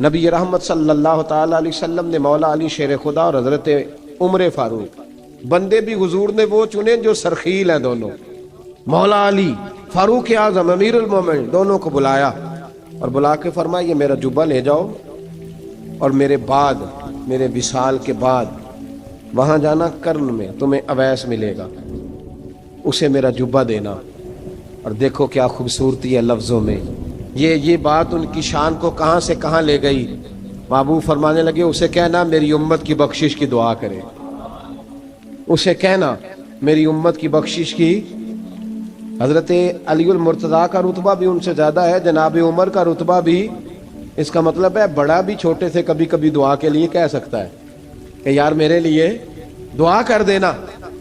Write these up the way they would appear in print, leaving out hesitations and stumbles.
نبی رحمت صلی اللہ تعالی علیہ وسلم نے مولا علی شیر خدا اور حضرت عمر فاروق بندے بھی حضور نے وہ چنے جو سرخیل ہیں دونوں، مولا علی فاروق اعظم امیر المومنین دونوں کو بلایا اور بلا کے فرمایا یہ میرا جبہ لے جاؤ اور میرے بعد میرے وصال کے بعد وہاں جانا کرن میں تمہیں اویس ملے گا، اسے میرا جبہ دینا۔ اور دیکھو کیا خوبصورتی ہے لفظوں میں، یہ بات ان کی شان کو کہاں سے کہاں لے گئی۔ محبوب فرمانے لگے اسے کہنا میری امت کی بخشش کی دعا کرے، اسے کہنا میری امت کی بخشش کی۔ حضرت علی المرتضیٰ کا رتبہ بھی ان سے زیادہ ہے، جناب عمر کا رتبہ بھی، اس کا مطلب ہے بڑا بھی چھوٹے سے کبھی کبھی دعا کے لیے کہہ سکتا ہے کہ یار میرے لیے دعا کر دینا۔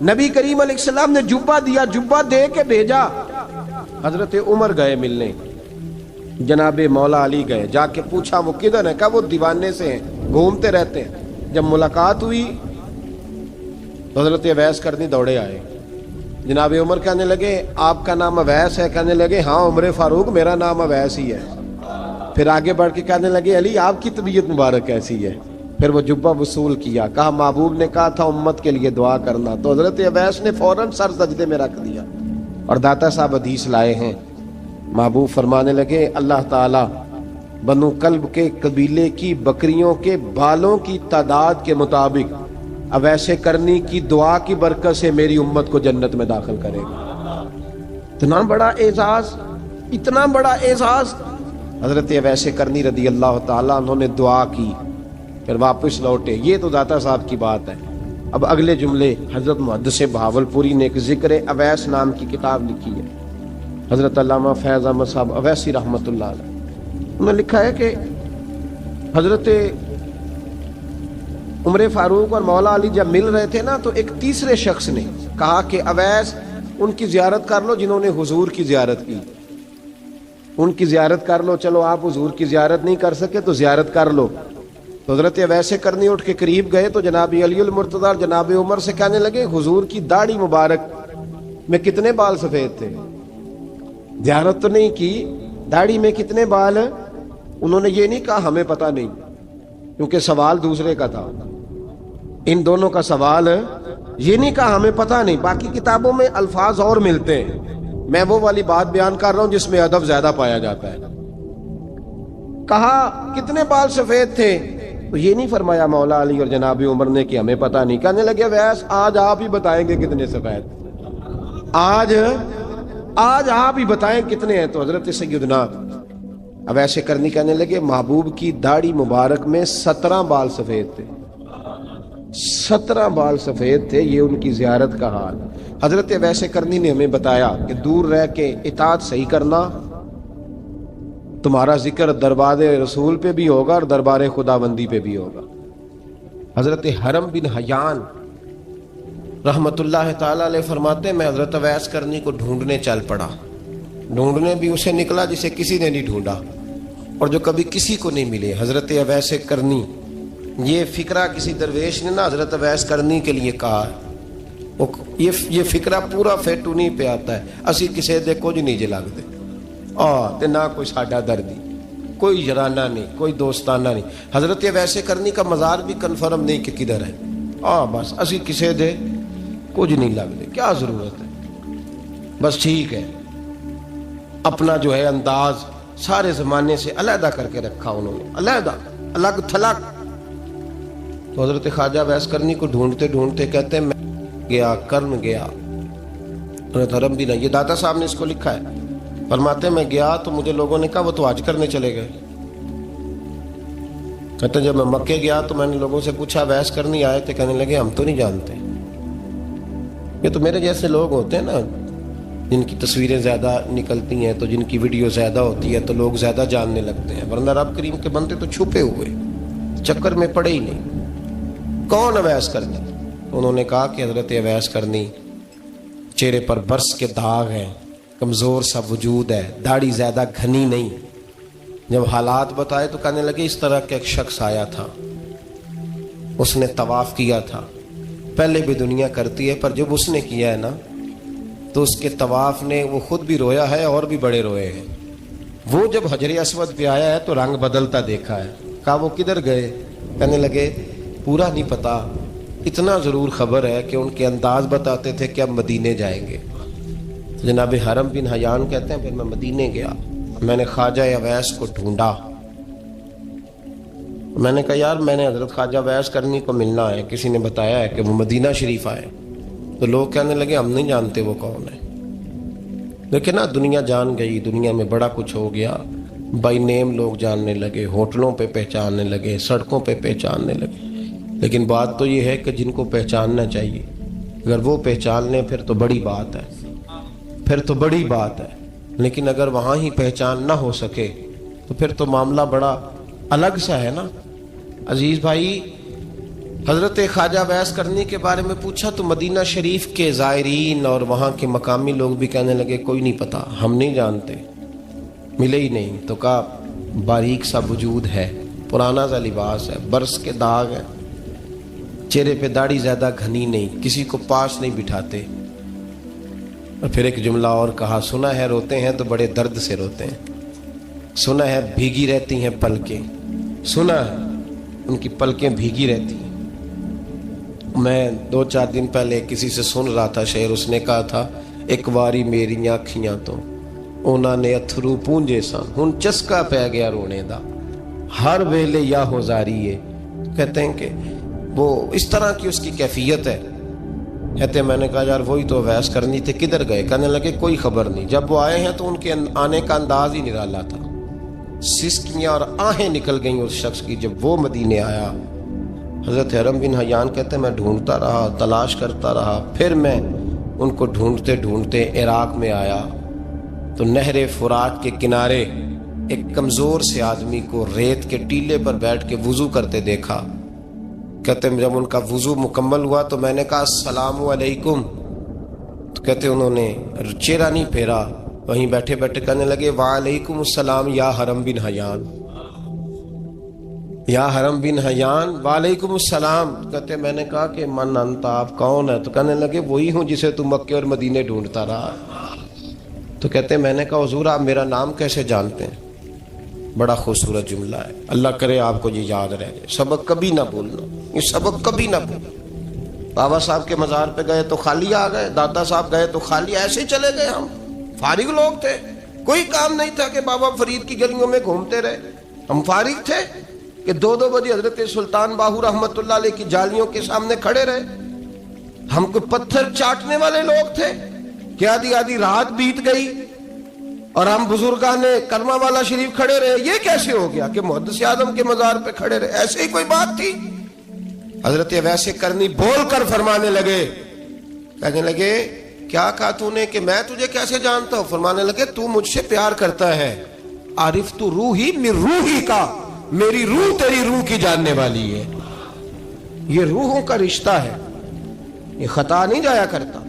نبی کریم علیہ السلام نے جبہ دیا، جبہ دے کے بھیجا۔ حضرت عمر گئے ملنے، جناب مولا علی گئے، جا کے پوچھا وہ کدھر ہے، کہا وہ دیوانے سے ہیں، گھومتے رہتے ہیں۔ جب ملاقات ہوئی تو حضرت اویس کرنی دوڑے آئے۔ جناب عمر کہنے لگے آپ کا نام اویس ہے؟ کہنے لگے ہاں عمر فاروق میرا نام اویس ہی ہے۔ پھر آگے بڑھ کے کہنے لگے علی آپ کی طبیعت مبارک کیسی ہے؟ پھر وہ جبہ وصول کیا، کہا محبوب نے کہا تھا امت کے لیے دعا کرنا، تو حضرت اویس نے فوراً سر سجدے میں رکھ دیا۔ اور داتا صاحب حدیث لائے ہیں، محبوب فرمانے لگے اللہ تعالی بنو کلب کے قبیلے کی بکریوں کے بالوں کی تعداد کے مطابق اویس کرنی کی دعا کی برکت سے میری امت کو جنت میں داخل کرے گا۔ اتنا بڑا اعزاز، اتنا اعزاز حضرت اویس کرنی رضی اللہ تعالیٰ انہوں نے دعا کی، پھر واپس لوٹے۔ یہ تو داتا صاحب کی بات ہے۔ اب اگلے جملے حضرت محدث بہاولپوری نے ایک ذکر اویس نام کی کتاب لکھی ہے، حضرت علامہ فیض احمد صاحب اویسی رحمۃ اللہ علیہ، انہوں نے لکھا ہے کہ حضرت عمر فاروق اور مولا علی جب مل رہے تھے نا تو ایک تیسرے شخص نے کہا کہ اویس ان کی زیارت کر لو جنہوں نے حضور کی زیارت کی، ان کی زیارت کر لو، چلو آپ حضور کی زیارت نہیں کر سکے تو زیارت کر لو۔ تو حضرت اویس کرنی اٹھ کے قریب گئے تو جناب علی المرتضیٰ اور جناب عمر سے کہنے لگے حضور کی داڑھی مبارک میں کتنے بال سفید تھے؟ زیارت تو نہیں کی، داڑھی میں کتنے بال؟ انہوں نے یہ نہیں کہا ہمیں پتہ نہیں، کیونکہ سوال دوسرے کا تھا، ان دونوں کا سوال یہ نہیں کہا ہمیں پتہ نہیں۔ باقی کتابوں میں الفاظ اور ملتے ہیں، میں وہ والی بات بیان کر رہا ہوں جس میں ادب زیادہ پایا جاتا ہے۔ کہا کتنے بال سفید تھے؟ تو یہ نہیں فرمایا مولا علی اور جناب عمر نے کہ ہمیں پتہ نہیں، کہنے لگے ویس آج آپ ہی بتائیں گے کتنے سفید، آج آپ ہی بتائیں کتنے ہیں۔ تو حضرت سیدنا اویس کرنی کہنے لگے محبوب کی داڑھی مبارک میں 17 بال سفید تھے، 17 بال سفید تھے، یہ ان کی زیارت کا حال۔ حضرت اویس کرنی نے ہمیں بتایا کہ دور رہ کے اطاعت صحیح کرنا، تمہارا ذکر دربار رسول پہ بھی ہوگا اور دربار خداوندی پہ بھی ہوگا۔ حضرت حرم بن حیان رحمت اللہ تعالیٰ علیہ فرماتے ہیں میں حضرت اویس کرنی کو ڈھونڈنے چل پڑا، ڈھونڈنے بھی اسے نکلا جسے کسی نے نہیں ڈھونڈا اور جو کبھی کسی کو نہیں ملے۔ حضرت اویس کرنی، یہ فکرہ کسی درویش نے نا حضرت اویس کرنی کے لیے کہا، یہ فکرہ پورا فیٹونی پہ آتا ہے، اسی کسی دے کچھ نہیں جے لگ دے تے نہ کوئی ساڈا دردی، کوئی یارانہ نہیں، کوئی دوستانہ نہیں۔ حضرت اویس کرنی کا مزار بھی کنفرم نہیں کہ کدھر ہے، بس اسی کسی دے کچھ نہیں لگ دے، کیا ضرورت ہے، بس ٹھیک ہے۔ اپنا جو ہے انداز سارے زمانے سے علیحدہ کر کے رکھا انہوں نے، علیحدہ، الگ تھلگ۔ تو حضرت خواجہ اویس کرنی کو ڈھونڈتے ڈھونڈتے کہتے ہیں میں گیا، کرن گیا، حضرت حرم بھی نہیں، یہ داتا صاحب نے اس کو لکھا ہے، فرماتے میں گیا تو مجھے لوگوں نے کہا وہ تو حج کرنے چلے گئے۔ کہتے ہیں جب میں مکے گیا تو میں نے لوگوں سے پوچھا اویس کرنی آئے تھے؟ کہنے لگے ہم تو نہیں جانتے۔ یہ تو میرے جیسے لوگ ہوتے ہیں نا جن کی تصویریں زیادہ نکلتی ہیں تو جن کی ویڈیو زیادہ ہوتی ہے تو لوگ زیادہ جاننے لگتے ہیں، ورنہ رب کریم کے بندے تو چھپے ہوئے چکر میں پڑے ہی نہیں۔ کون اویس کرنی؟ انہوں نے کہا کہ حضرت اویس کرنی، چہرے پر برس کے داغ ہیں، کمزور سا وجود ہے، داڑھی زیادہ گھنی نہیں۔ جب حالات بتائے تو کہنے لگے اس طرح کا ایک شخص آیا تھا، اس نے طواف کیا تھا، پہلے بھی دنیا کرتی ہے پر جب اس نے کیا ہے نا تو اس کے طواف نے وہ خود بھی رویا ہے اور بھی بڑے روئے ہیں۔ وہ جب حجر اسود پہ آیا ہے تو رنگ بدلتا دیکھا ہے، کہا وہ کدھر گئے؟ کہنے لگے پورا نہیں پتا، اتنا ضرور خبر ہے کہ ان کے انداز بتاتے تھے کہ اب مدینے جائیں گے۔ جناب حرم بن حیان کہتے ہیں پھر میں مدینے گیا، میں نے خواجہ اویس کو ڈھونڈا، میں نے کہا یار میں نے حضرت خواجہ اویس کرنی کو ملنا ہے، کسی نے بتایا ہے کہ وہ مدینہ شریف آئے، تو لوگ کہنے لگے ہم نہیں جانتے وہ کون ہے۔ لیکن نا دنیا جان گئی، دنیا میں بڑا کچھ ہو گیا، بائی نیم لوگ جاننے لگے، ہوٹلوں پہ پہچاننے لگے، سڑکوں پہ پہچاننے لگے۔ لیکن بات تو یہ ہے کہ جن کو پہچاننا چاہیے اگر وہ پہچان لیں پھر تو بڑی بات ہے، پھر تو بڑی بات ہے۔ لیکن اگر وہاں ہی پہچان نہ ہو سکے تو پھر تو معاملہ بڑا الگ سا ہے نا۔ عزیز بھائی، حضرت خواجہ اویس کرنی کے بارے میں پوچھا تو مدینہ شریف کے زائرین اور وہاں کے مقامی لوگ بھی کہنے لگے کوئی نہیں پتا، ہم نہیں جانتے، ملے ہی نہیں۔ تو کہا باریک سا وجود ہے، پرانا سا لباس ہے، برس کے داغ ہے، چہرے پہ داڑھی زیادہ گھنی نہیں، کسی کو پاس نہیں بٹھاتے۔ اور پھر ایک جملہ اور کہا، سنا ہے روتے ہیں تو بڑے درد سے روتے ہیں، سنا ہے بھیگی رہتی ہیں پلکیں، سنا ہے ان کی پلکیں بھیگی رہتی ہیں۔ میں 2-4 دن پہلے کسی سے سن رہا تھا شعر، اس نے کہا تھا ایک واری میری آنکھیاں تو انہوں نے اتھرو پونجے سن، ہن چسکا پہ گیا رونے دا، ہر ویلے یا ہو زاری ہے۔ کہتے ہیں کہ وہ اس طرح کی اس کی کیفیت ہے۔ کہتے ہیں میں نے کہا یار وہی تو اویس کرنی تھے، کدھر گئے؟ کہنے لگے کوئی خبر نہیں، جب وہ آئے ہیں تو ان کے آنے کا انداز ہی نرالا تھا، سسکیاں اور آہیں نکل گئیں اس شخص کی جب وہ مدینے آیا۔ حضرت حرم بن حیان کہتے ہیں میں ڈھونڈتا رہا، تلاش کرتا رہا، پھر میں ان کو ڈھونڈتے ڈھونڈتے عراق میں آیا تو نہر فرات کے کنارے ایک کمزور سے آدمی کو ریت کے ٹیلے پر بیٹھ کے وضو کرتے دیکھا۔ کہتے ہیں جب ان کا وضو مکمل ہوا تو میں نے کہا السلام علیکم، تو کہتے انہوں نے چہرہ نہیں پھیرا، وہیں بیٹھے بیٹھے کہنے لگے وعلیکم السلام یا حرم بن حیان، یا حرم بن حیان وعلیکم السلام۔ کہتے میں نے کہا کہ من انت، آپ کون ہے؟ تو کہنے لگے وہی ہوں جسے تم مکے اور مدینے ڈھونڈتا رہا۔ تو کہتے میں نے کہا حضور آپ میرا نام کیسے جانتے ہیں؟ بڑا خوبصورت جملہ ہے، اللہ کرے آپ کو یہ یاد رہے، سبق کبھی نہ بھولنا، یہ سبق کبھی نہ بھولنا۔ بابا صاحب کے مزار پہ گئے تو خالی آ گئے، دادا صاحب گئے تو خالی، ایسے ہی چلے گئے۔ ہم فارغ لوگ تھے، کوئی کام نہیں تھا کہ بابا فرید کی گلیوں میں گھومتے رہے، ہم فارغ تھے کہ 2 بجے حضرت سلطان باہو رحمت اللہ علیہ کی جالیوں کے سامنے کھڑے رہے۔ ہم کوئی پتھر چاٹنے والے لوگ تھے کہ آدھی رات بیت گئی اور ہم بزرگان کرما والا شریف کھڑے رہے؟ یہ کیسے ہو گیا کہ محدث اعظم کے مزار پہ کھڑے رہے؟ ایسے ہی کوئی بات تھی؟ حضرت اویس کرنی بول کر فرمانے لگے، کہنے لگے کیا کہا تو نے کہ میں تجھے کیسے جانتا ہوں؟ فرمانے لگے تو مجھ سے پیار کرتا ہے، عارف تو روحی من روحی کا، میری روح تیری روح کی جاننے والی ہے۔ یہ روحوں کا رشتہ ہے، یہ خطا نہیں جایا کرتا۔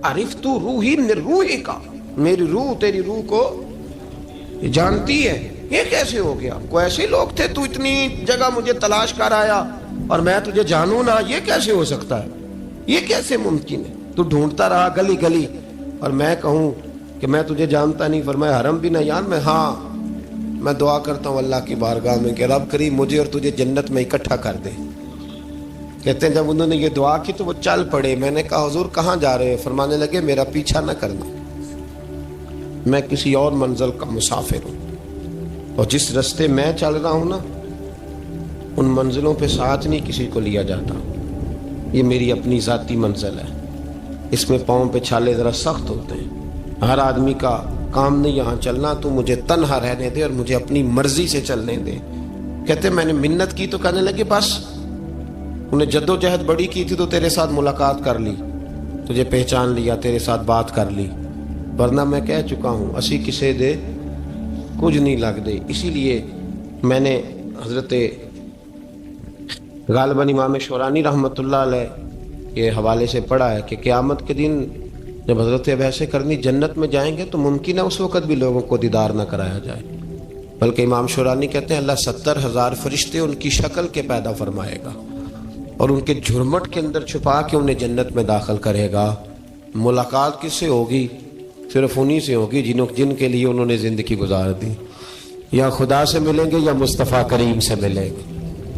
عارف تو روحی من روحی کا، میری روح تیری روح کو جانتی ہے۔ یہ کیسے ہو گیا؟ کوئی ایسے لوگ تھے تو اتنی جگہ مجھے تلاش کر آیا اور میں تجھے جانوں نہ؟ یہ کیسے ہو سکتا ہے؟ یہ کیسے ممکن ہے؟ تو ڈھونڈتا رہا گلی گلی اور میں کہوں کہ میں تجھے جانتا نہیں؟ فرمایا حرم بن حیان میں، ہاں میں دعا کرتا ہوں اللہ کی بارگاہ میں کہ رب کریم مجھے اور تجھے جنت میں اکٹھا کر دے۔ کہتے ہیں جب انہوں نے یہ دعا کی تو وہ چل پڑے۔ میں نے کہا حضور کہاں جا رہے ہیں؟ فرمانے لگے میرا پیچھا نہ کرنا، میں کسی اور منزل کا مسافر ہوں، اور جس رستے میں چل رہا ہوں نا ان منزلوں پہ ساتھ نہیں کسی کو لیا جاتا، یہ میری اپنی ذاتی منزل ہے، اس میں پاؤں پہ چھالے ذرا سخت ہوتے ہیں، ہر آدمی کا کام نہیں یہاں چلنا، تو مجھے تنہا رہنے دے اور مجھے اپنی مرضی سے چلنے دے۔ کہتے میں نے منت کی تو کہنے لگے بس انہیں جد و جہد بڑی کی تھی تو تیرے ساتھ ملاقات کر لی، تجھے پہچان لیا، تیرے ساتھ بات کر لی، ورنہ میں کہہ چکا ہوں اسی کسے دے کچھ نہیں لگ دے۔ اسی لیے میں نے حضرت غالباً امام شورانی رحمۃ اللہ علیہ کے حوالے سے پڑھا ہے کہ قیامت کے دن جب حضرت اویس کرنی جنت میں جائیں گے تو ممکن ہے اس وقت بھی لوگوں کو دیدار نہ کرایا جائے، بلکہ امام شورانی کہتے ہیں اللہ 70,000 فرشتے ان کی شکل کے پیدا فرمائے گا اور ان کے جھرمٹ کے اندر چھپا کے انہیں جنت میں داخل کرے گا۔ ملاقات کس سے ہوگی؟ صرف انہی سے ہوگی جن کے لیے انہوں نے زندگی گزار دی۔ یا خدا سے ملیں گے یا مصطفیٰ کریم سے ملیں گے.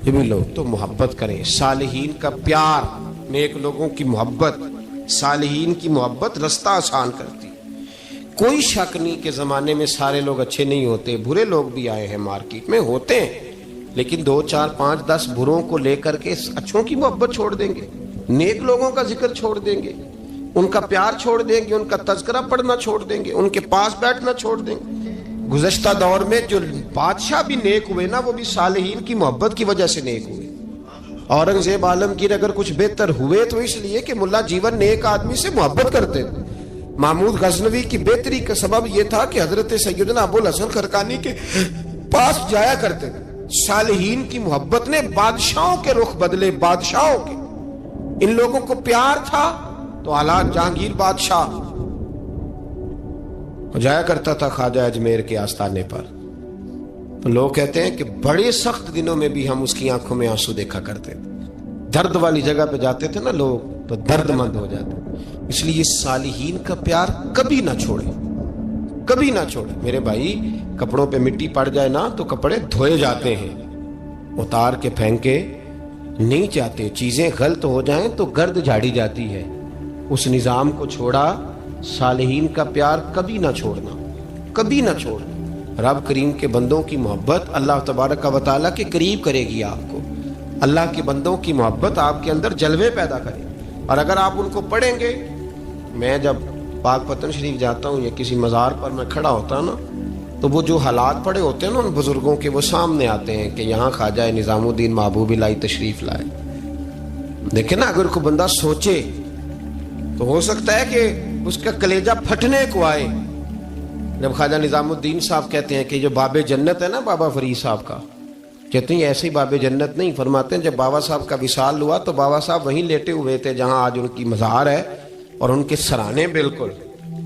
یہ بھی لوگ تو محبت کریں. صالحین کا پیار، نیک لوگوں کی محبت، صالحین کی محبت رستہ آسان کرتی. کوئی شک نہیں کہ زمانے میں سارے لوگ اچھے نہیں ہوتے، برے لوگ بھی آئے ہیں مارکیٹ میں، ہوتے ہیں، لیکن 2 4 5 10 بروں کو لے کر کے اچھوں کی محبت چھوڑ دیں گے، نیک لوگوں کا ذکر چھوڑ دیں گے، ان کا پیار چھوڑ دیں گے، ان کا تذکرہ پڑھنا چھوڑ دیں گے، ان کے پاس بیٹھنا چھوڑ دیں گے. گزشتہ دور میں جو بادشاہ بھی نیک ہوئے نا، وہ بھی صالحین کی محبت کی وجہ سے نیک ہوئے. اورنگزیب عالمگیر اگر کچھ بہتر ہوئے تو اس لیے کہ ملا جیون نیک آدمی سے محبت کرتے تھے. محمود غزنوی کی بہتری کا سبب یہ تھا کہ حضرت سیدنا ابوالحسن خرقانی کے پاس جایا کرتے تھے. صالحین کی محبت نے بادشاہوں کے رخ بدلے، بادشاہوں کے. ان لوگوں کو پیار تھا تو حالات جہانگیر بادشاہ جایا کرتا تھا خواجہ اجمیر کے آستانے پر، تو لوگ کہتے ہیں کہ بڑے سخت دنوں میں بھی ہم اس کی آنکھوں میں آنسو دیکھا کرتے تھے. درد والی جگہ پہ جاتے تھے نا لوگ تو درد مند ہو جاتے. اس لیے صالحین کا پیار کبھی نہ چھوڑے، کبھی نہ چھوڑے. میرے بھائی، کپڑوں پہ مٹی پڑ جائے نا تو کپڑے دھوئے جاتے ہیں، اتار کے پھینکے نہیں جاتے. چیزیں غلط ہو جائیں تو گرد جھاڑی جاتی ہے. اس نظام کو چھوڑا. صالحین کا پیار کبھی نہ چھوڑنا، کبھی نہ چھوڑنا. رب کریم کے بندوں کی محبت اللہ تبارک و تعالیٰ کے قریب کرے گی آپ کو. اللہ کے بندوں کی محبت آپ کے اندر جلوے پیدا کرے. اور اگر آپ ان کو پڑھیں گے، میں جب پاک پتن شریف جاتا ہوں یا کسی مزار پر میں کھڑا ہوتا ہوں نا، تو وہ جو حالات پڑے ہوتے ہیں نا ان بزرگوں کے، وہ سامنے آتے ہیں کہ یہاں خواجہ نظام الدین محبوب الہی تشریف لائے. دیکھیں نا، اگر کوئی بندہ سوچے تو ہو سکتا ہے کہ اس کا کلیجہ پھٹنے کو آئے جب خواجہ نظام الدین صاحب کہتے ہیں کہ جو باب جنت ہے نا بابا فرید صاحب کا، کہتے ہیں ایسے ہی باب جنت نہیں. فرماتے ہیں جب بابا صاحب کا وصال ہوا تو بابا صاحب وہیں لیٹے ہوئے تھے جہاں آج ان کی مزار ہے، اور ان کے سرانے بالکل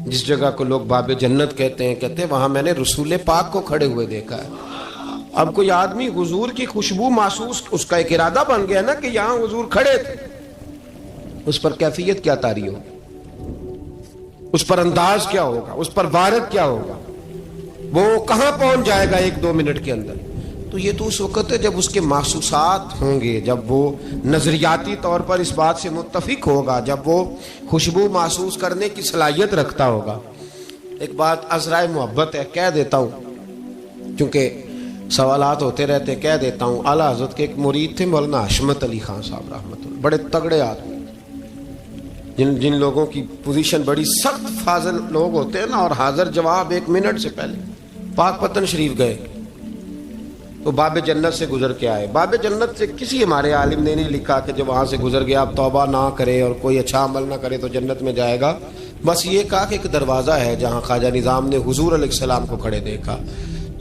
جس جگہ کو لوگ باب جنت کہتے ہیں وہاں میں نے رسول پاک کو کھڑے ہوئے دیکھا ہے. اب کوئی آدمی حضور کی خوشبو محسوس، اس کا ایک ارادہ بن گیا نا کہ یہاں حضور کھڑے تھے، اس پر کیفیت کیا طاری ہو، اس پر انداز کیا ہوگا، اس پر وارد کیا ہوگا، وہ کہاں پہنچ جائے گا 1-2 منٹ کے اندر. تو یہ تو اس وقت ہے جب اس کے محسوسات ہوں گے، جب وہ نظریاتی طور پر اس بات سے متفق ہوگا، جب وہ خوشبو محسوس کرنے کی صلاحیت رکھتا ہوگا. ایک بات عذرائے محبت ہے، کہہ دیتا ہوں کیونکہ سوالات ہوتے رہتے، کہہ دیتا ہوں. اعلیٰ حضرت کے ایک مرید تھے مولانا حشمت علی خان صاحب رحمۃ اللہ، بڑے تگڑے آدمی، جن لوگوں کی پوزیشن بڑی سخت فاضل لوگ ہوتے ہیں نا، اور حاضر جواب 1 منٹ سے پہلے. پاک پتن شریف گئے تو باب جنت سے گزر کے آئے. باب جنت سے کسی ہمارے عالم نے نہیں لکھا کہ جب وہاں سے گزر گیا آپ توبہ نہ کرے اور کوئی اچھا عمل نہ کرے تو جنت میں جائے گا. بس یہ کہا کہ ایک دروازہ ہے جہاں خواجہ نظام نے حضور علیہ السلام کو کھڑے دیکھا،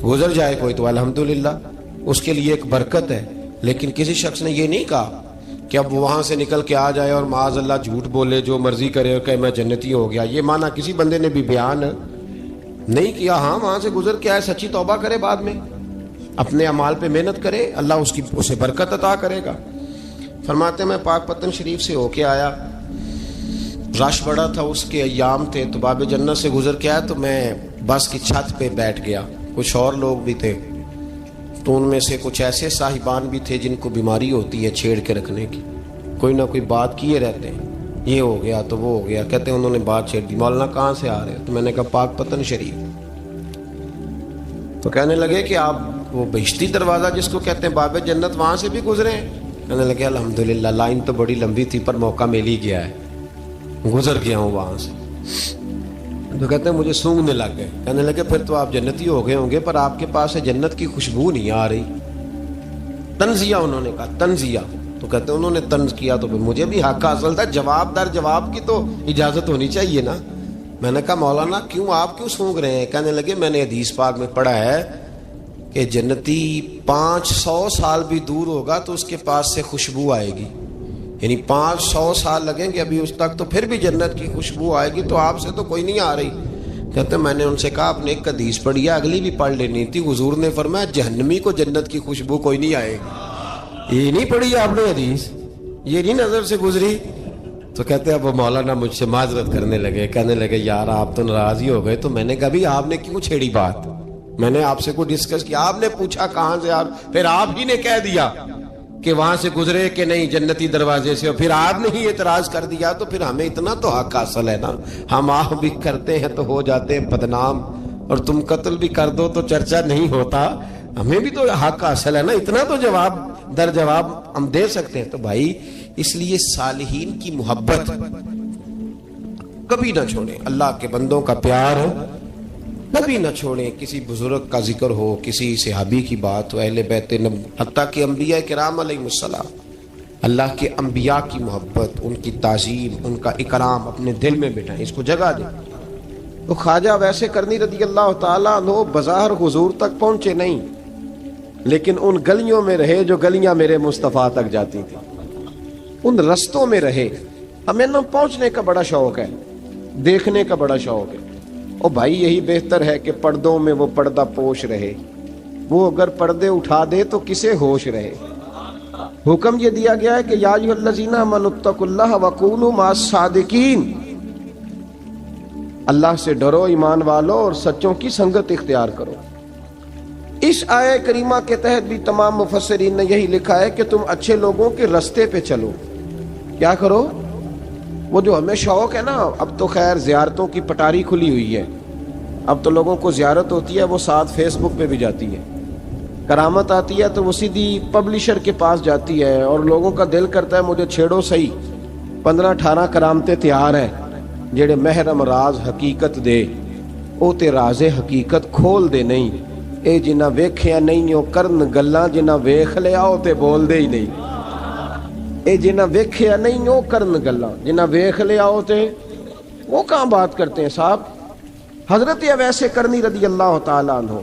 گزر جائے کوئی تو الحمدللہ اس کے لیے ایک برکت ہے. لیکن کسی شخص نے یہ نہیں کہا کہ اب وہاں سے نکل کے آ جائے اور معاذ اللہ جھوٹ بولے، جو مرضی کرے اور کہ میں جنتی ہو گیا. یہ معنی کسی بندے نے بھی بیان نہیں کیا. ہاں، وہاں سے گزر کے آئے، سچی توبہ کرے، بعد میں اپنے اعمال پہ محنت کرے، اللہ اسے برکت عطا کرے گا. فرماتے میں پاک پتن شریف سے ہو کے آیا، رش بڑا تھا، اس کے ایام تھے، تو باب جنت سے گزر کے آیا تو میں بس کی چھت پہ بیٹھ گیا. کچھ اور لوگ بھی تھے، تو ان میں سے کچھ ایسے صاحبان بھی تھے جن کو بیماری ہوتی ہے چھیڑ کے رکھنے کی، کوئی نہ کوئی بات کیے رہتے ہیں، یہ ہو گیا تو وہ ہو گیا. کہتے ہیں انہوں نے بات چھیڑ دی، مولانا کہاں سے آ رہے ہیں؟ تو میں نے کہا پاک پتن شریف. تو کہنے لگے کہ آپ وہ بہشتی دروازہ جس کو کہتے ہیں باب جنت، وہاں سے بھی گزرے ہیں؟ کہنے لگے الحمدللہ، لائن تو بڑی لمبی تھی پر موقع مل ہی گیا ہے، گزر گیا ہوں وہاں سے. تو کہتے ہیں مجھے سونگنے لگ گئے. کہنے لگے پھر تو آپ جنتی ہو گئے ہوں گے، پر آپ کے پاس سے جنت کی خوشبو نہیں آ رہی. تنزیہ، انہوں نے کہا تنزیہ. تو کہتے ہیں انہوں نے طنز کیا تو پھر مجھے بھی حق حاصل تھا، جواب در جواب کی تو اجازت ہونی چاہیے نا. میں نے کہا مولانا آپ کیوں سونگ رہے ہیں؟ کہنے لگے میں نے حدیث پاک میں پڑھا ہے کہ جنتی 500 سال بھی دور ہوگا تو اس کے پاس سے خوشبو آئے گی، یعنی 500 سال لگیں گے ابھی اس تک، تو پھر بھی جنت کی خوشبو آئے گی، تو آپ سے تو کوئی نہیں آ رہی. کہتے ہیں میں نے ان سے کہا آپ نے ایک حدیث پڑھی ہے، اگلی بھی پڑھ لینی تھی. حضور نے فرمایا جہنمی کو جنت کی خوشبو کوئی نہیں آئے گی. یہ نہیں پڑھی آپ نے حدیث، یہ نہیں نظر سے گزری. تو کہتے ہیں اب وہ مولانا مجھ سے معذرت کرنے لگے، کہنے لگے یار آپ تو ناراض ہی ہو گئے. تو میں نے کہا بھی آپ نے کیوں چھیڑی بات؟ میں نے آپ سے کوئی ڈسکس کیا؟ آپ نے پوچھا کہاں سے، آپ پھر آپ ہی نے کہہ دیا کہ وہاں سے گزرے کہ نہیں جنتی دروازے سے، پھر آپ نے ہی اعتراض کر دیا، تو پھر ہمیں اتنا تو حق حاصل ہے نا، ہم آپ بھی کرتے ہیں تو ہو جاتے ہیں بدنام، اور تم قتل بھی کر دو تو چرچا نہیں ہوتا، ہمیں بھی تو حق حاصل ہے نا، اتنا تو جواب در جواب ہم دے سکتے ہیں۔ تو بھائی اس لیے صالحین کی محبت کبھی نہ چھوڑیں، اللہ کے بندوں کا پیار کبھی نہ چھوڑیں، کسی بزرگ کا ذکر ہو، کسی صحابی کی بات ہو، اہل بیت نبی، حتیٰ کہ انبیاء کرام علیہ السلام، اللہ کے انبیاء کی محبت، ان کی تعظیم، ان کا اکرام اپنے دل میں بٹھائیں، اس کو جگہ دیں۔ تو خواجہ ویسے کرنی رضی اللہ تعالیٰ عنہ بظاہر حضور تک پہنچے نہیں، لیکن ان گلیوں میں رہے جو گلیاں میرے مصطفیٰ تک جاتی تھیں، ان رستوں میں رہے۔ ہمیں نہ پہنچنے کا بڑا شوق ہے، دیکھنے کا بڑا شوق ہے، اور بھائی یہی بہتر ہے کہ پردوں میں وہ پردہ پوش رہے، وہ اگر پردے اٹھا دے تو کسے ہوش رہے۔ حکم یہ دیا گیا ہے کہ یا ایھا الذین آمنوا اتقوا اللہ وکونوا مع الصادقین، اللہ سے ڈرو ایمان والو اور سچوں کی سنگت اختیار کرو۔ اس آیہ کریمہ کے تحت بھی تمام مفسرین نے یہی لکھا ہے کہ تم اچھے لوگوں کے رستے پہ چلو۔ کیا کرو؟ وہ جو ہمیں شوق ہے نا، اب تو خیر زیارتوں کی پٹاری کھلی ہوئی ہے، اب تو لوگوں کو زیارت ہوتی ہے وہ ساتھ فیس بک پہ بھی جاتی ہے، کرامت آتی ہے تو وہ سیدھی پبلشر کے پاس جاتی ہے، اور لوگوں کا دل کرتا ہے مجھے چھیڑو صحیح، 15-18 کرامتیں تیار ہیں، جڑے محرم راز حقیقت دے او تے راز حقیقت کھول دے نہیں، اے جنہ ویکھیا نہیں او کرن گلاں، جنہ ویکھ لیا او تے بول دے ہی نہیں، اے جنہ ویکھیا نہیں او کرن گلاں، جنہ ویکھ لیا او تے وہ کہاں بات کرتے ہیں صاحب۔ حضرت اویس کرنی رضی اللہ تعالیٰ عنہ،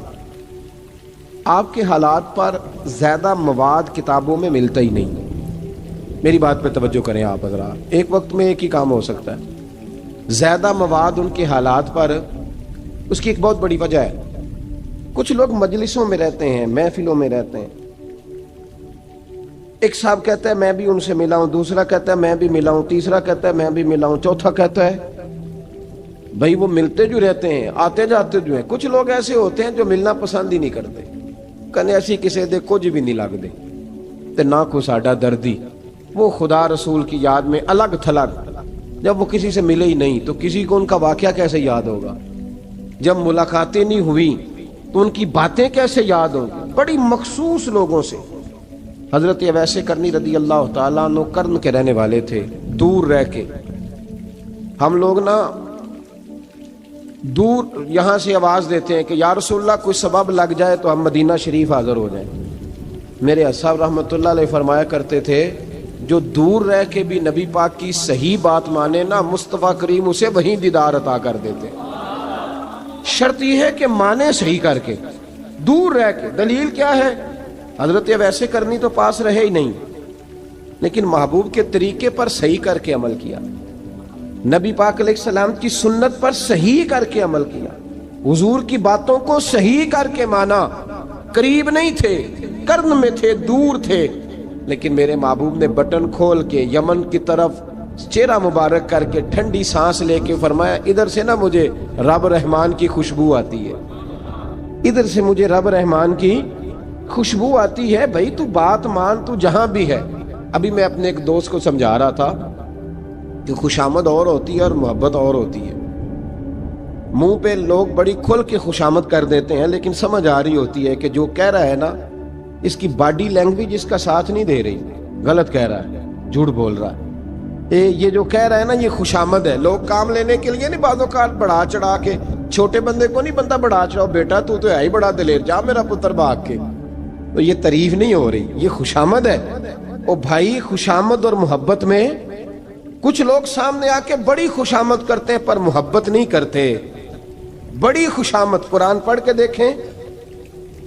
آپ کے حالات پر زیادہ مواد کتابوں میں ملتا ہی نہیں، میری بات پہ توجہ کریں آپ حضرات، ایک وقت میں ایک ہی کام ہو سکتا ہے، زیادہ مواد ان کے حالات پر، اس کی ایک بہت بڑی وجہ ہے، کچھ لوگ مجلسوں میں رہتے ہیں، محفلوں میں رہتے ہیں، ایک صاحب کہتا ہے میں بھی ان سے ملا ہوں، دوسرا کہتا ہے میں بھی ملا ہوں، تیسرا کہتا ہے میں بھی ملا ہوں، چوتھا کہتا ہے بھائی وہ ملتے جو رہتے ہیں، آتے جاتے جو ہیں۔ کچھ لوگ ایسے ہوتے ہیں جو ملنا پسند ہی نہیں کرتے، کنے ایسی کسی دے کچھ بھی نہیں لگ دے تے نہ کو ساڈا دردی، وہ خدا رسول کی یاد میں الگ تھلگ، جب وہ کسی سے ملے ہی نہیں تو کسی کو ان کا واقعہ کیسے یاد ہوگا، جب ملاقاتیں نہیں ہوئی تو ان کی باتیں کیسے یاد ہوں گی۔ بڑی مخصوص لوگوں سے حضرت اویس کرنی رضی اللہ تعالیٰ عنہ کرن کے رہنے والے تھے، دور رہ کے، ہم لوگ نا دور یہاں سے آواز دیتے ہیں کہ یا رسول اللہ کوئی سبب لگ جائے تو ہم مدینہ شریف حاضر ہو جائیں۔ میرے صاحب رحمۃ اللہ علیہ فرمایا کرتے تھے جو دور رہ کے بھی نبی پاک کی صحیح بات مانے نا، مصطفیٰ کریم اسے وہیں دیدار عطا کر دیتے، شرط یہ ہے کہ مانے صحیح کر کے، دور رہ کے۔ دلیل کیا ہے؟ حضرت ویسے کرنی تو پاس رہے ہی نہیں، لیکن محبوب کے طریقے پر صحیح کر کے عمل کیا، نبی پاک علیہ السلام کی سنت پر صحیح کر کے عمل کیا، حضور کی باتوں کو صحیح کر کے مانا۔ قریب نہیں تھے، کرن میں تھے، دور تھے، لیکن میرے محبوب نے بٹن کھول کے یمن کی طرف چہرہ مبارک کر کے ٹھنڈی سانس لے کے فرمایا ادھر سے نا مجھے رب رحمان کی خوشبو آتی ہے، ادھر سے مجھے رب رحمان کی خوشبو آتی ہے، بھائی تو بات مان، تو جہاں بھی ہے۔ ابھی میں اپنے ایک دوست کو سمجھا رہا تھا کہ خوشامد اور ہوتی ہے اور محبت اور ہوتی ہے، منہ پہ لوگ بڑی کھل کے خوشامد کر دیتے ہیں، لیکن سمجھ آ رہی ہوتی ہے کہ جو کہہ رہا ہے نا اس کی باڈی لینگویج اس کا ساتھ نہیں دے رہی، غلط کہہ رہا ہے، جھوٹ بول رہا ہے، یہ جو کہہ رہا ہے نا یہ خوشامد ہے۔ لوگ کام لینے کے لیے نہیں بعض اوقات بڑھا چڑھا کے، چھوٹے بندے کو نہیں بندہ بڑھا چڑھاؤ، بیٹا تو ہے ہی بڑا دلیر، جا میرا پتر بھاگ کے، تو یہ تعریف نہیں ہو رہی، یہ خوشامد ہے۔ او بھائی خوشامد اور محبت میں کچھ لوگ سامنے آ کے بڑی خوشامد کرتے ہیں پر محبت نہیں کرتے، بڑی خوشامد۔ قرآن پڑھ کے دیکھیں،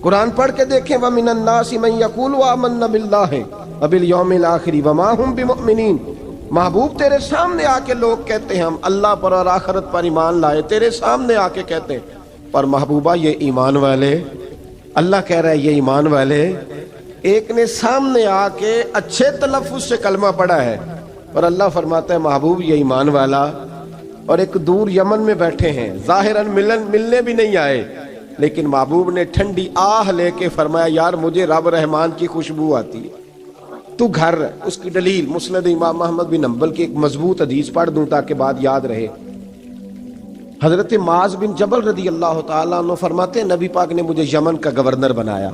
قرآن پڑھ کے دیکھیں، وَمِنَ النَّاسِ مَن يَقُولُ آمَنَّا بِاللَّهِ وَبِالْيَوْمِ الْآخِرِ وَمَا هُمْ بِمُؤْمِنِينَ۔ محبوب تیرے سامنے آ کے لوگ کہتے ہیں ہم اللہ پر اور آخرت پر ایمان لائے، تیرے سامنے آ کے کہتے ہیں، پر محبوبہ یہ ایمان والے، اللہ کہہ رہا ہے یہ ایمان والے۔ ایک نے سامنے آ کے اچھے تلفظ سے کلمہ پڑھا ہے اور اللہ فرماتا ہے محبوب یہ ایمان والا، اور ایک دور یمن میں بیٹھے ہیں، ظاہراً ملنے بھی نہیں آئے، لیکن محبوب نے ٹھنڈی آہ لے کے فرمایا یار مجھے رب رحمان کی خوشبو آتی ہے، تو گھر اس کی دلیل مسند امام احمد بن حنبل کی ایک مضبوط حدیث پڑھ دوں تاکہ بات یاد رہے۔ حضرت معاذ بن جبل رضی اللہ تعالیٰ عنہ فرماتے ہیں نبی پاک نے مجھے یمن کا گورنر بنایا۔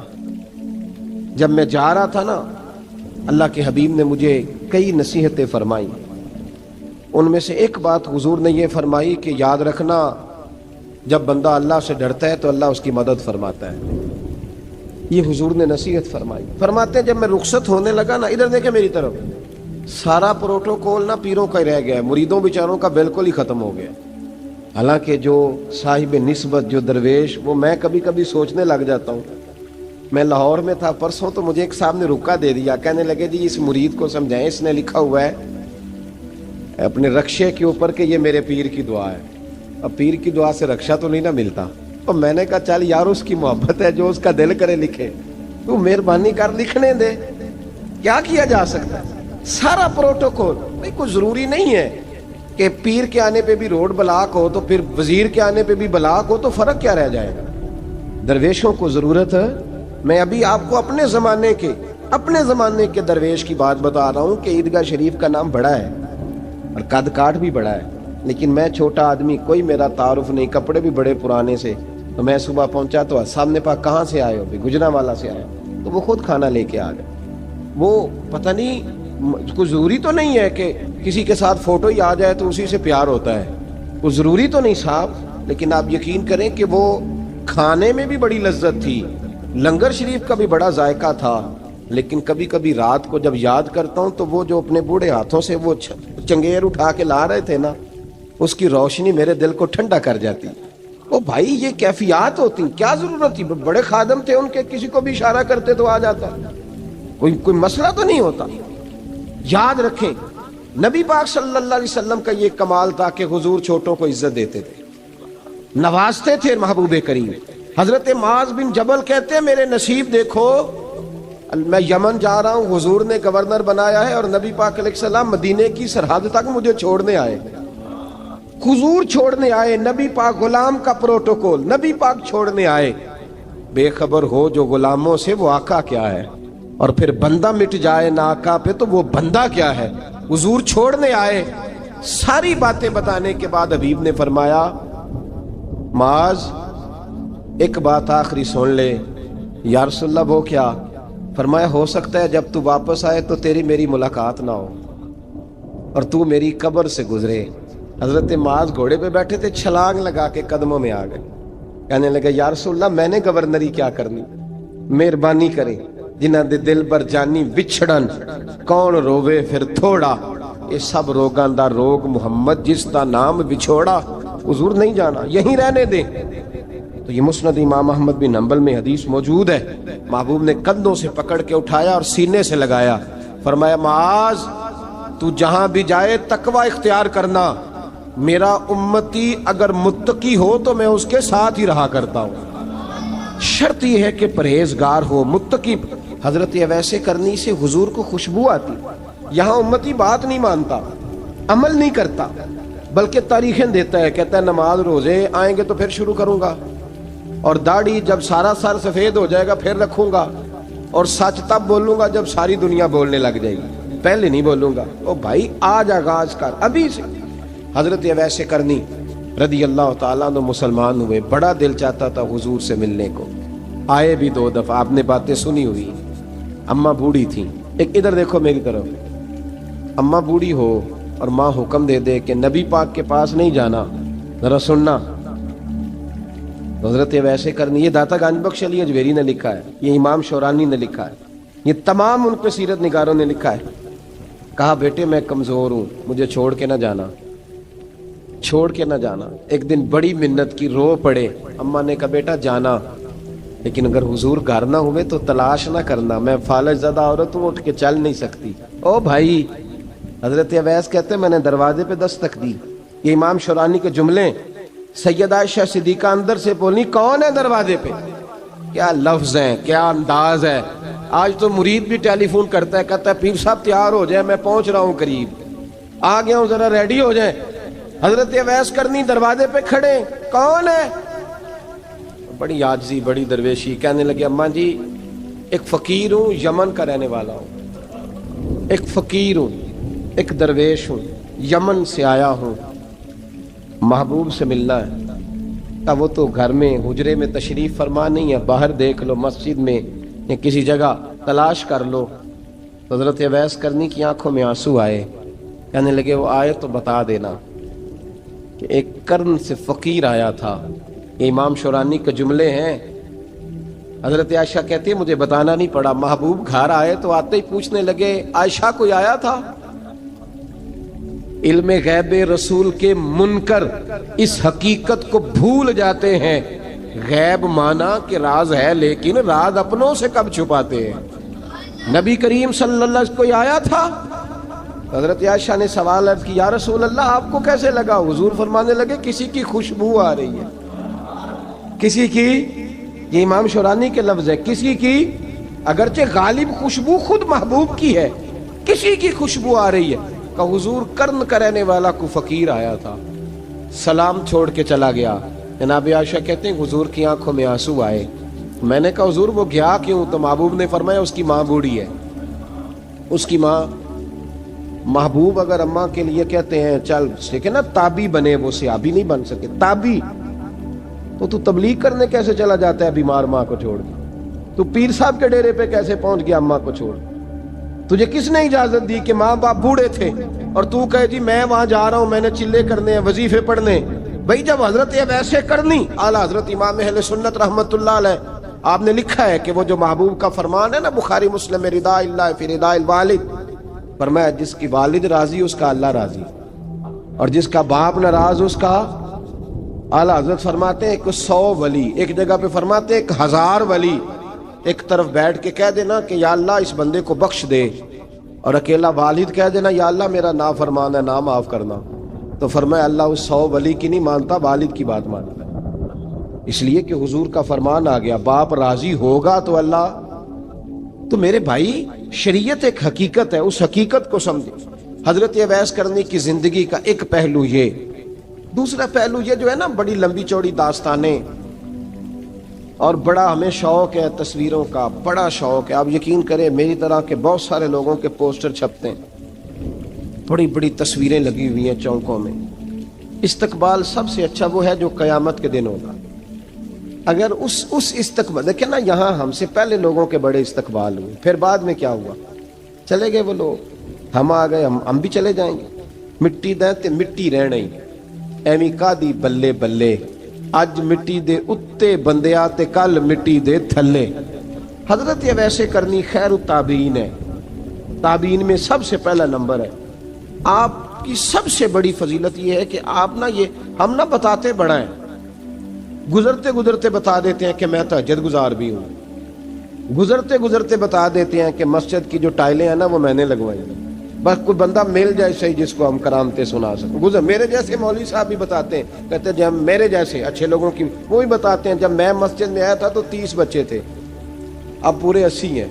جب میں جا رہا تھا نا، اللہ کے حبیب نے مجھے کئی نصیحتیں فرمائیں، ان میں سے ایک بات حضور نے یہ فرمائی کہ یاد رکھنا جب بندہ اللہ سے ڈرتا ہے تو اللہ اس کی مدد فرماتا ہے۔ یہ حضور نے نصیحت فرمائی۔ فرماتے ہیں جب میں رخصت ہونے لگا نا، ادھر دیکھیں میری طرف، سارا پروٹوکول نا پیروں کا ہی رہ گیا ہے، مریدوں بیچاروں کا بالکل ہی ختم ہو گیا۔ حالانکہ جو صاحب نسبت، جو درویش، وہ میں کبھی کبھی سوچنے لگ جاتا ہوں۔ میں لاہور میں تھا پرسوں، تو مجھے ایک صاحب نے رکا دے دیا، کہنے لگے جی اس مرید کو سمجھائیں، اس نے لکھا ہوا ہے اپنے رکشے کے اوپر کہ یہ میرے پیر کی دعا ہے۔ اب پیر کی دعا سے رکشہ تو نہیں نہ ملتا، اور میں نے کہا چل یار اس کی محبت ہے، جو اس کا دل کرے لکھے، تو مہربانی کر لکھنے دے، کیا کیا جا سکتا ہے۔ سارا پروٹوکول بھائی کوئی ضروری نہیں ہے کہ پیر کے آنے پہ بھی روڈ بلاک ہو تو پھر وزیر کے آنے پہ بھی بلاک ہو، تو فرق کیا رہ جائے گا۔ درویشوں کو ضرورت ہے۔ میں ابھی آپ کو اپنے زمانے کے درویش کی بات بتا رہا ہوں کہ عیدگاہ شریف کا نام بڑا ہے اور قد کاٹ بھی بڑا ہے، لیکن میں چھوٹا آدمی، کوئی میرا تعارف نہیں، کپڑے بھی بڑے پرانے سے۔ تو میں صبح پہنچا تو سامنے پاک کہاں سے آئے ہو؟ بھی گجرانوالہ سے آئے، تو وہ خود کھانا لے کے آ گئے۔ وہ پتہ نہیں، کوئی ضروری تو نہیں ہے کہ کسی کے ساتھ فوٹو ہی آ جائے تو اسی سے پیار ہوتا ہے، وہ ضروری تو نہیں صاحب، لیکن آپ یقین کریں کہ وہ کھانے میں بھی بڑی لذت تھی، لنگر شریف کا بھی بڑا ذائقہ تھا۔ لیکن کبھی کبھی رات کو جب یاد کرتا ہوں تو وہ جو اپنے بوڑھے ہاتھوں سے وہ چنگیر اٹھا کے لا رہے تھے نا، اس کی روشنی میرے دل کو ٹھنڈا کر جاتی۔ او بھائی یہ کیفیات ہوتی، کیا ضرورت تھی؟ بڑے خادم تھے ان کے، کسی کو بھی اشارہ کرتے تو آ جاتا، کوئی مسئلہ تو نہیں ہوتا۔ یاد رکھیں نبی پاک صلی اللہ علیہ وسلم کا یہ کمال تھا کہ حضور چھوٹوں کو عزت دیتے تھے، نوازتے تھے محبوب کریم۔ حضرت معاذ بن جبل کہتے ہیں میرے نصیب دیکھو، میں یمن جا رہا ہوں، حضور نے گورنر بنایا ہے، اور نبی پاک علیہ السلام مدینے کی سرحد تک مجھے چھوڑنے آئے، حضور چھوڑنے آئے، نبی پاک غلام کا پروٹوکول، نبی پاک چھوڑنے آئے۔ بے خبر ہو جو غلاموں سے وہ آقا کیا ہے، اور پھر بندہ مٹ جائے نہ آقا پہ تو وہ بندہ کیا ہے۔ حضور چھوڑنے آئے، ساری باتیں بتانے کے بعد حبیب نے فرمایا معاذ ایک بات آخری سن لے۔ یا رسول اللہ وہ کیا؟ فرمایا ہو سکتا ہے جب تو واپس آئے تو تیری میری ملاقات نہ ہو اور تو میری قبر سے گزرے۔ حضرت معاذ گھوڑے پہ بیٹھے تھے، چھلانگ لگا کے قدموں میں آ گئے، کہنے لگے یا رسول اللہ میں نے گورنری کیا کرنی، مہربانی کریں، جنہ دے دل بر جانی وچھڑن کون روے پھر تھوڑا، یہ سب روگاں دا روگ محمد جس دا نام بچھوڑا۔ حضور نہیں جانا، یہیں رہنے دیں۔ تو یہ مسند امام احمد بن حنبل میں حدیث موجود ہے۔ محبوب نے کندھوں سے پکڑ کے اٹھایا اور سینے سے لگایا، فرمایا معاذ تو جہاں بھی جائے تقوی اختیار کرنا، میرا امتی اگر متقی ہو تو میں اس کے ساتھ ہی رہا کرتا ہوں، شرط یہ ہے کہ پرہیزگار ہو، متقی۔ حضرت اویس کرنی سے حضور کو خوشبو آتی۔ یہاں امتی بات نہیں مانتا، عمل نہیں کرتا، بلکہ تاریخیں دیتا ہے، کہتا ہے نماز روزے آئیں گے تو پھر شروع کروں گا، اور داڑھی جب سارا سر سفید ہو جائے گا پھر رکھوں گا، اور سچ تب بولوں گا جب ساری دنیا بولنے لگ جائے گی، پہلے نہیں بولوں گا۔ او بھائی آج آغاز کر ابھی سے۔ حضرت اویس کرنی رضی اللہ تعالیٰ عنہ مسلمان ہوئے، بڑا دل چاہتا تھا حضور سے ملنے کو، آئے بھی 2 دفعہ، آپ نے باتیں سنی ہوئی۔ اماں بوڑھی تھیں، ایک ادھر دیکھو میری طرف، اماں بوڑھی ہو اور ماں حکم دے دے کہ نبی پاک کے پاس نہیں جانا، ذرا سننا۔ حضرت اویس کرنی، یہ داتا گنج بخش علی اجویری نے لکھا ہے، یہ امام شورانی نے لکھا ہے، یہ تمام ان کے سیرت نگاروں نے لکھا ہے۔ کہا بیٹے میں کمزور ہوں، مجھے چھوڑ کے نہ جانا، چھوڑ کے نہ جانا۔ ایک دن بڑی منت کی، رو پڑے۔ اماں نے کہا بیٹا جانا، لیکن اگر حضور گھر نہ ہوئے تو تلاش نہ کرنا، میں فالج زدہ عورت ہوں، اٹھ کے چل نہیں سکتی۔ او بھائی، حضرت اویس کہتے ہیں میں نے دروازے پہ دستک دی، یہ امام شورانی کے جملے، سیدہ عائشہ صدیقہ اندر سے بولنی کون ہے دروازے پہ؟ کیا لفظ ہیں، کیا انداز ہے۔ آج تو مرید بھی ٹیلی فون کرتا ہے، کہتا ہے پیر صاحب تیار ہو جائے، میں پہنچ رہا ہوں، قریب آ گیا ہوں، ذرا ریڈی ہو جائیں۔ حضرت اویس کرنی دروازے پہ کھڑے، کون ہے؟ بڑی عاجزی بڑی درویشی. کہنے لگے اماں جی ایک فقیر ہوں, یمن کا رہنے والا ہوں, ایک فقیر ہوں, ایک درویش ہوں, یمن سے آیا ہوں, محبوب سے ملنا ہے. اب وہ تو گھر میں حجرے میں تشریف فرما نہیں ہے, باہر دیکھ لو, مسجد میں یا کسی جگہ تلاش کر لو. حضرت اویس کرنی کی آنکھوں میں آنسو آئے. کہنے لگے وہ آئے تو بتا دینا کہ ایک قرن سے فقیر آیا تھا. یہ امام شورانی کے جملے ہیں. حضرت عائشہ کہتی ہے مجھے بتانا نہیں پڑا, محبوب گھر آئے تو آتے ہی پوچھنے لگے عائشہ کوئی آیا تھا؟ علم غیب رسول کے منکر اس حقیقت کو بھول جاتے ہیں. غیب مانا کہ راز ہے, لیکن راز اپنوں سے کب چھپاتے ہیں. نبی کریم صلی اللہ علیہ وسلم کوئی آیا تھا؟ حضرت عائشہ نے سوال عرض کی یا رسول اللہ آپ کو کیسے لگا؟ حضور فرمانے لگے کسی کی خوشبو آ رہی ہے. کسی کی, یہ امام شورانی کے لفظ ہے, کسی کی, اگرچہ غالب خوشبو خود محبوب کی ہے, کسی کی خوشبو آ رہی ہے. کہ حضور قرن کا رہنے والا کو فقیر آیا تھا, سلام چھوڑ کے چلا گیا. جناب عائشہ کہتے ہیں حضور کی آنکھوں میں آنسو آئے. میں نے کہا حضور وہ گیا کیوں؟ تو محبوب نے فرمایا اس کی ماں بوڑھی ہے, اس کی ماں. محبوب اگر اماں کے لیے کہتے ہیں چل ٹھیک ہے نا تابی بنے, وہ صحابی نہیں بن سکے, تابی, تو تبلیغ کرنے کیسے چلا جاتا ہے بیمار ماں کو چھوڑ کے؟ تو پیر صاحب کے ڈیرے پہ کیسے پہنچ گیا اماں کو چھوڑ؟ تجھے کس نے اجازت دی کہ ماں باپ بوڑھے تھے اور تو کہے جی میں وہاں جا رہا ہوں, میں نے چلے کرنے ہیں, وظیفے پڑھنے؟ بھئی جب حضرت ویسے کرنی, اعلیٰ حضرت امام اہل سنت رحمت اللہ علیہ آپ نے لکھا ہے کہ وہ جو محبوب کا فرمان ہے نا بخاری مسلم میں, رضا اللہ فی رضا الوالد, فرمایا جس کی والد راضی اس کا اللہ راضی, اور جس کا باپ ناراض اس کا. اعلیٰ حضرت فرماتے ہیں ایک 100 ولی, ایک جگہ پہ فرماتے ہیں 1000 ولی ایک طرف بیٹھ کے کہہ دینا کہ یا اللہ اس بندے کو بخش دے, اور اکیلا والد کہہ دینا یا اللہ میرا نافرمان ہے نا معاف کرنا. تو فرمایا اللہ اس 100 ولی کی نہیں مانتا, والد کی بات مانتا ہے. اس لیے کہ حضور کا فرمان آ گیا باپ راضی ہوگا تو اللہ. تو میرے بھائی شریعت ایک حقیقت ہے, اس حقیقت کو سمجھے. حضرت اویس کرنی کی زندگی کا ایک پہلو یہ, دوسرا پہلو یہ جو ہے نا بڑی لمبی چوڑی داستانیں, اور بڑا ہمیں شوق ہے تصویروں کا, بڑا شوق ہے. آپ یقین کریں میری طرح کے بہت سارے لوگوں کے پوسٹر چھپتے ہیں, بڑی بڑی تصویریں لگی ہوئی ہیں چوکوں میں. استقبال سب سے اچھا وہ ہے جو قیامت کے دن ہوگا. اگر اس استقبال دیکھیں نا, یہاں ہم سے پہلے لوگوں کے بڑے استقبال ہوئے, پھر بعد میں کیا ہوا, چلے گئے وہ لوگ, ہم آ گئے, ہم بھی چلے جائیں گے. مٹی دے تے مٹی رہنا ہی, ایویں کا دی بلے بلے, اج مٹی دے اتے بندیا تے کل مٹی دے تھلے. حضرت ویسے کرنی خیر التابعین ہے, تابعین میں سب سے پہلا نمبر ہے. آپ کی سب سے بڑی فضیلت یہ ہے کہ آپ نا, یہ ہم نہ بتاتے بڑا ہیں, گزرتے گزرتے بتا دیتے ہیں کہ میں تہجد گزار بھی ہوں, گزرتے گزرتے بتا دیتے ہیں کہ مسجد کی جو ٹائلیں ہیں نا وہ میں نے لگوائی ہیں. بس کوئی بندہ مل جائے صحیح جس کو ہم کرامتیں سنا سکیں. میرے جیسے مولوی صاحب بھی بتاتے ہیں, کہتے ہیں جب میرے جیسے اچھے لوگوں کی وہ بھی بتاتے ہیں جب میں مسجد میں آیا تھا تو 30 بچے تھے, اب پورے 80 ہیں.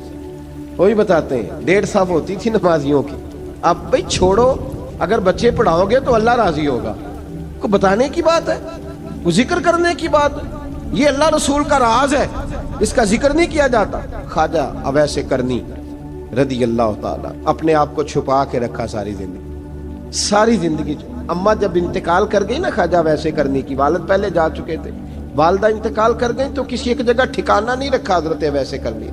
وہ بھی بتاتے ہیں 150 صف ہوتی تھی نمازیوں کی, اب بھائی چھوڑو, اگر بچے پڑھاؤ گے تو اللہ راضی ہوگا. کو بتانے کی بات ہے, وہ ذکر کرنے کی بات ہے. یہ اللہ رسول کا راز ہے, اس کا ذکر نہیں کیا جاتا. خواجہ اویس کرنی رضی اللہ تعالیٰ اپنے آپ کو چھپا کے رکھا ساری زندگی. اماں جب انتقال کر گئی نا خواجہ اویس کرنی کی, والد پہلے جا چکے تھے, والدہ انتقال کر گئی تو کسی ایک جگہ ٹھکانہ نہیں رکھا حضرت اویس کرنی.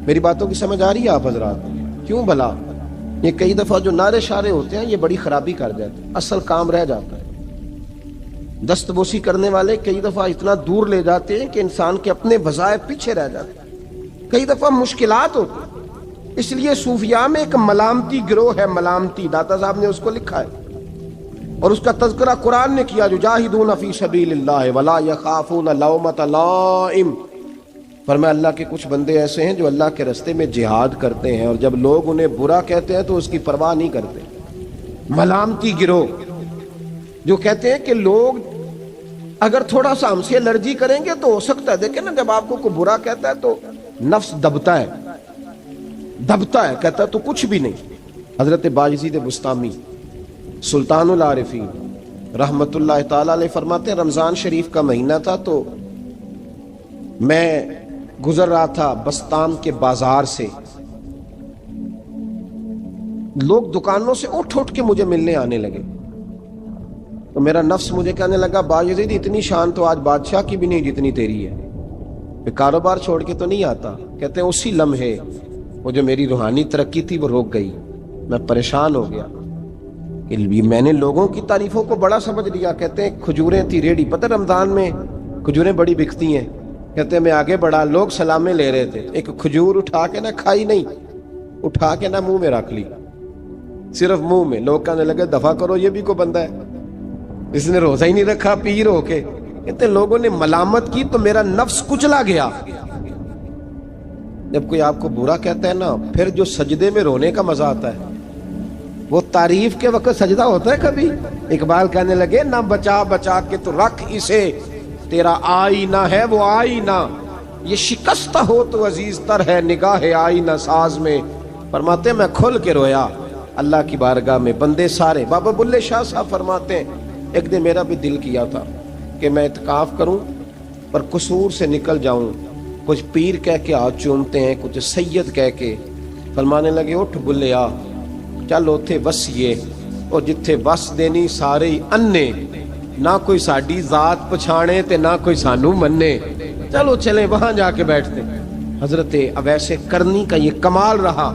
میری باتوں کی سمجھ آ رہی ہے آپ حضرات؟ کیوں بھلا یہ کئی دفعہ جو نعرے شارے ہوتے ہیں یہ بڑی خرابی کر جاتے ہیں, اصل کام رہ جاتا ہے. دست بوسی کرنے والے کئی دفعہ اتنا دور لے جاتے ہیں کہ انسان کے اپنے وظائف پیچھے رہ جاتے ہیں, کئی دفعہ مشکلات ہوتی ہیں. اس لیے صوفیاء میں ایک ملامتی گروہ ہے, ملامتی, داتا صاحب نے اس کو لکھا ہے اور اس کا تذکرہ قرآن نے کیا, یجاہدون فی سبیل اللہ ولا یخافون لومۃ لائم. فرمایا اللہ کے کچھ بندے ایسے ہیں جو اللہ کے راستے میں جہاد کرتے ہیں اور جب لوگ انہیں برا کہتے ہیں تو اس کی پرواہ نہیں کرتے. ملامتی گروہ جو کہتے ہیں کہ لوگ اگر تھوڑا سا ہم سے الرجی کریں گے تو ہو سکتا ہے, دیکھیں نا جب آپ کو کوئی برا کہتا ہے تو نفس دبتا ہے, کہتا ہے تو کچھ بھی نہیں. حضرت باجزید بستامی سلطان العارفین رحمت اللہ تعالی علیہ فرماتے ہیں رمضان شریف کا مہینہ تھا تو میں گزر رہا تھا بستان کے بازار سے، لوگ دکانوں سے اٹھ اٹھ کے مجھے ملنے آنے لگے، تو میرا نفس مجھے کہنے لگا باجزید اتنی شان تو آج بادشاہ کی بھی نہیں جتنی تیری ہے، میں کاروبار چھوڑ کے تو نہیں آتا۔ کہتے ہیں اسی لمحے وہ جو میری روحانی ترقی تھی وہ رک گئی، میں پریشان ہو گیا کہ میں نے لوگوں کی تعریفوں کو بڑا سمجھ لیا۔ کہتے ہیں کھجوریں تھی ریڑھی، پتہ رمضان میں کھجوریں بڑی بکتی ہیں، کہتے ہیں میں آگے بڑھا، لوگ سلامیں لے رہے تھے، ایک کھجور اٹھا کے نہ کھائی نہیں، اٹھا کے نہ منہ میں رکھ لی، صرف منہ میں۔ لوگ کہنے لگے دفع کرو، یہ بھی کوئی بندہ ہے اس نے روزہ ہی نہیں رکھا پیر ہو کے۔ کہتے ہیں لوگوں نے ملامت کی تو میرا نفس کچلا گیا۔ جب کوئی آپ کو برا کہتا ہے نا، پھر جو سجدے میں رونے کا مزہ آتا ہے، وہ تعریف کے وقت سجدہ ہوتا ہے کبھی؟ اقبال کہنے لگے نہ بچا بچا کے تو رکھ اسے، تیرا آئینہ ہے وہ آئینہ، یہ شکستہ ہو تو عزیز تر ہے نگاہ آئینہ ساز میں۔ فرماتے ہیں میں کھل کے رویا اللہ کی بارگاہ میں، بندے سارے۔ بابا بلے شاہ صاحب فرماتے ہیں ایک دن میرا بھی دل کیا تھا کہ میں اعتکاف کروں پر قصور سے نکل جاؤں، کچھ پیر کہہ کے ہاتھ چومتے ہیں، کچھ سید کہہ کے۔ فرمانے لگے اٹھ بلے آ، چل اوتھے وسیے اور جتھے وس دینی سارے ہی انے، نہ کوئی ساڈی ذات پچھانے تے نہ کوئی سانو مننے، چلو چلیں وہاں جا کے بیٹھتے۔ حضرت اویس کرنی کا یہ کمال رہا،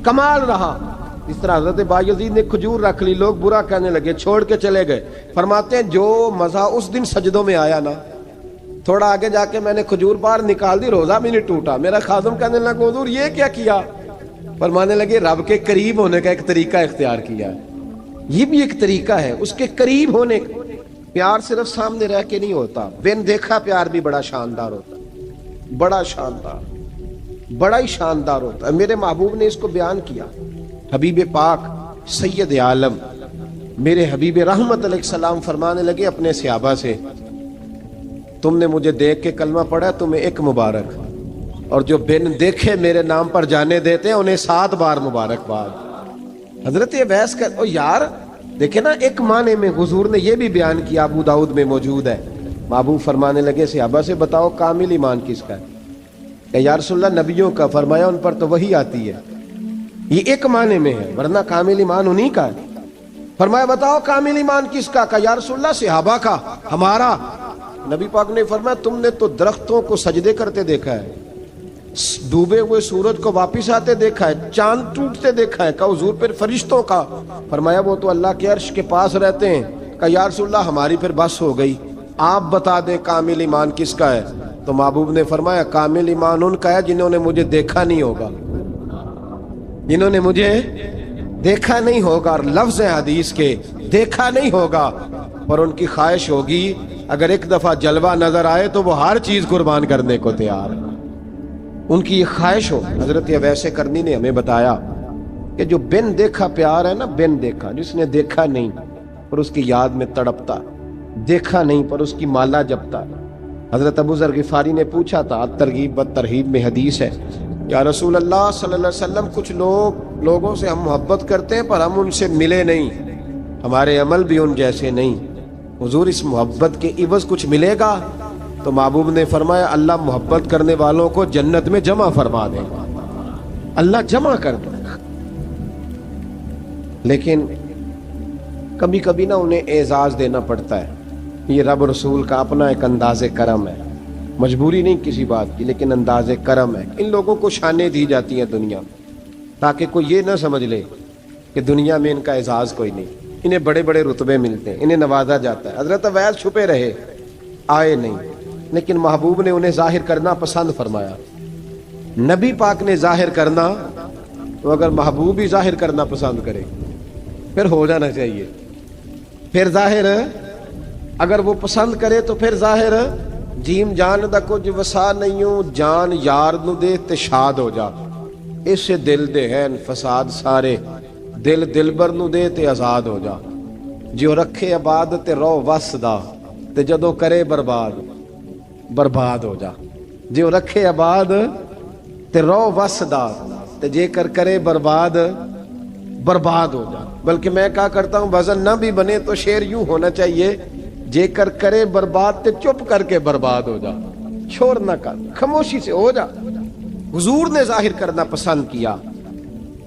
کمال رہا۔ اس طرح حضرت بایزید نے کھجور رکھ لی، لوگ برا کہنے لگے، چھوڑ کے چلے گئے۔ فرماتے ہیں جو مزہ اس دن سجدوں میں آیا نا، تھوڑا آگے جا کے میں نے کھجور باہر نکال دی، روزہ بھی نہیں ٹوٹا۔ میرا خادم کہنے لگا حضور یہ کیا کیا؟ فرمانے لگے رب کے قریب ہونے کا ایک طریقہ اختیار کیا ہے، یہ بھی ایک طریقہ ہے اس کے قریب ہونے کا۔ پیار صرف سامنے رہ کے نہیں ہوتا، بن دیکھا پیار بھی بڑا شاندار ہوتا ہے، بڑا شاندار، بڑا ہی شاندار ہوتا ہے۔ میرے محبوب نے اس کو بیان کیا، حبیب پاک سید عالم میرے حبیب رحمت علیہ السلام فرمانے لگے اپنے صحابہ سے، تم نے مجھے دیکھ کے کلمہ پڑھا تمہیں ایک مبارک، اور جو بن دیکھے میرے نام پر جانے دیتے ہیں انہیں 7 بار مبارکباد۔ حضرت اویس کا او یار دیکھیں نا، ایک معنی میں حضور نے یہ بھی بیان کیا، ابو داؤد میں موجود ہے۔ محبوب فرمانے لگے صحابہ سے بتاؤ کامل ایمان کس کا ہے؟ کہ یا رسول اللہ نبیوں کا۔ فرمایا ان پر تو وہی آتی ہے، یہ ایک معنی میں ہے، ورنہ کامل ایمان انہی کا ہے۔ فرمایا بتاؤ کامل ایمان کس کا؟ کہ یا رسول اللہ صحابہ کا، ہمارا۔ نبی پاک نے فرمایا تم نے تو درختوں کو سجدے کرتے دیکھا ہے، ڈوبے ہوئے سورج کو واپس آتے دیکھا ہے، چاند ٹوٹتے دیکھا ہے۔ کہ حضور پھر فرشتوں کا؟ فرمایا وہ تو اللہ کے عرش کے پاس رہتے ہیں۔ کہ یا رسول اللہ ہماری پھر بس ہو گئی، آپ بتا دیں کامل ایمان کس کا ہے؟ تو محبوب نے فرمایا کامل ایمان ان کا ہے جنہوں نے مجھے دیکھا نہیں ہوگا، جنہوں نے مجھے دیکھا نہیں ہوگا، لفظ حدیث کے دیکھا نہیں ہوگا، اور ان کی خواہش ہوگی اگر ایک دفعہ جلوہ نظر آئے تو وہ ہر چیز قربان کرنے کو تیار ہے، ان کی یہ خواہش ہو۔ حضرت اویس کرنی نے ہمیں بتایا کہ جو بن دیکھا پیار ہے نا، بن دیکھا، جس نے دیکھا نہیں پر اس کی یاد میں تڑپتا، دیکھا نہیں پر اس کی مالا جپتا۔ حضرت ابو ذر غفاری نے پوچھا تھا، ترغیب و ترہیب میں حدیث ہے، یا رسول اللہ صلی اللہ علیہ وسلم کچھ لوگوں سے ہم محبت کرتے ہیں پر ہم ان سے ملے نہیں، ہمارے عمل بھی ان جیسے نہیں، حضور اس محبت کے عوض کچھ ملے گا؟ تو محبوب نے فرمایا اللہ محبت کرنے والوں کو جنت میں جمع فرما دے گا، اللہ جمع کر دے گا۔ لیکن کبھی کبھی نہ انہیں اعزاز دینا پڑتا ہے، یہ رب رسول کا اپنا ایک انداز کرم ہے، مجبوری نہیں کسی بات کی، لیکن انداز کرم ہے۔ ان لوگوں کو شانیں دی جاتی ہیں دنیا میں تاکہ کوئی یہ نہ سمجھ لے کہ دنیا میں ان کا اعزاز کوئی نہیں، انہیں بڑے بڑے رتبے ملتے ہیں، انہیں نوازا جاتا ہے۔ حضرت اویس چھپے رہے، آئے نہیں، لیکن محبوب نے انہیں ظاہر کرنا پسند فرمایا۔ نبی پاک نے ظاہر کرنا تو اگر محبوب ہی ظاہر کرنا پسند کرے پھر ہو جانا چاہیے، پھر ظاہر اگر وہ پسند کرے تو پھر ظاہر جیم جان دا کچھ وسا نہیں ہوں، جان یار نو دے تے شاد ہو جا، اس دل دے ہیں فساد سارے، دل دلبر نو دے تے آزاد ہو جا، جو رکھے آباد تے رو وس دا تے جدو کرے برباد برباد ہو جا، جو رکھے آباد تے رو وس دا تے جے کر کرے برباد برباد ہو جا۔ بلکہ میں کہا کرتا ہوں وزن نہ بھی بنے تو شعر یوں ہونا چاہیے، جے کر کرے برباد تے چپ کر کے برباد ہو جا، شور نہ کر، خاموشی سے ہو جا۔ حضور نے ظاہر کرنا پسند کیا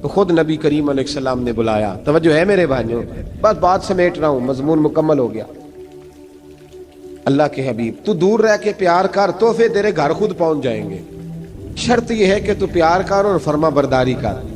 تو خود نبی کریم علیہ السلام نے بلایا۔ توجہ ہے میرے بھائیوں، بس بات سمیٹ رہا ہوں، مضمون مکمل ہو گیا۔ اللہ کے حبیب تو دور رہ کے پیار کر، تحفے تیرے گھر خود پہنچ جائیں گے، شرط یہ ہے کہ تو پیار کر اور فرما برداری کر۔